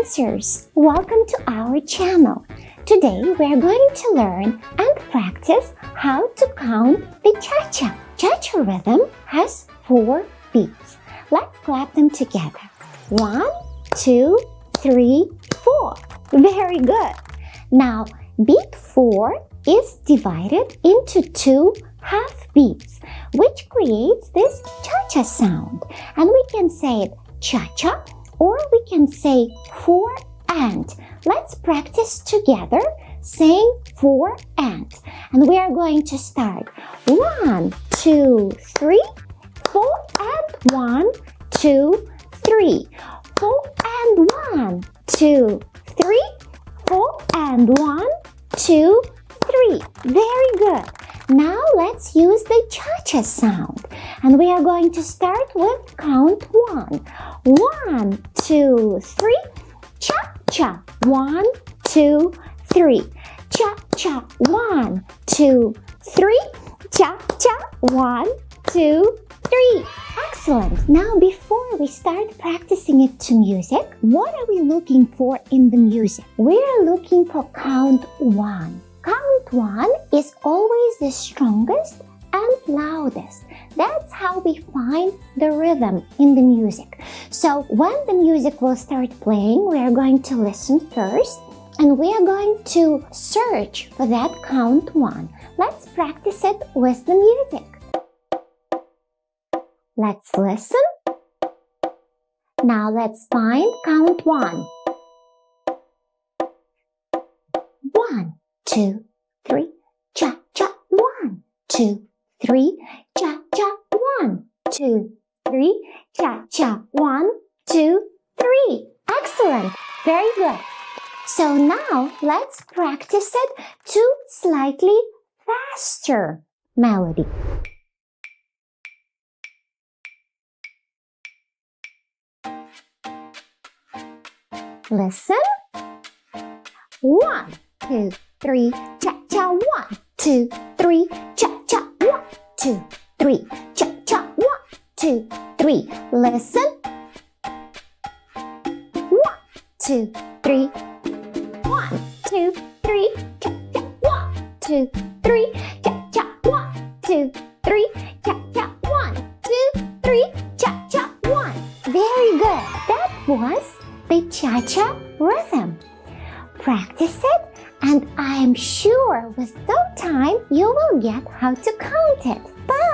dancers! Welcome to our channel. Today we are going to learn and practice how to count the cha-cha. Cha-cha rhythm has 4 beats. Let's clap them together. 1, 2, 3, 4. Very good. Now, beat 4 is divided into 2 half beats, which creates this cha-cha sound. And we can say it cha-cha, or we can say 4 and. Let's practice together saying 4 and. And we are going to start. 1, 2, 3, 4 and 1, 2, 3. 4 and 1, 2, 3. 4 and 1, 2, 3. Very good. Now let's use the cha-cha sound. And we are going to start with count 1. 1, 2, 3. Cha-cha. 1, 2, 3. Cha-cha. 1, 2, 3. Cha-cha. 1, 2, 3. Excellent. Now before we start practicing it to music, what are we looking for in the music? We are looking for count 1. Count 1 is always the strongest and loudest. That's how we find the rhythm in the music. So when the music will start playing, we are going to listen first and we are going to search for that count 1. Let's practice it with the music. Let's listen. Now let's find count 1. 1, 2, 3, cha-cha. 1, 2, 3, cha-cha. 1, 2, 3, cha-cha. 1, 2, 3. Excellent. Very good. So now let's practice it to slightly faster melody. Listen. 1, 2, 3, cha-cha. 1, 2, 3, cha-cha. 1, 2, 3, cha-cha. 1, 2, 3. Listen. 1, 2, 3. 1, 2, 3, cha-cha. 1, 2, 3, cha-cha. 1, 2, 3, cha-cha. 1, 2, 3, cha-cha. 1. Very good. That was the cha-cha rhythm. Practice it, and I am sure with some time you will get how to count it. Bye!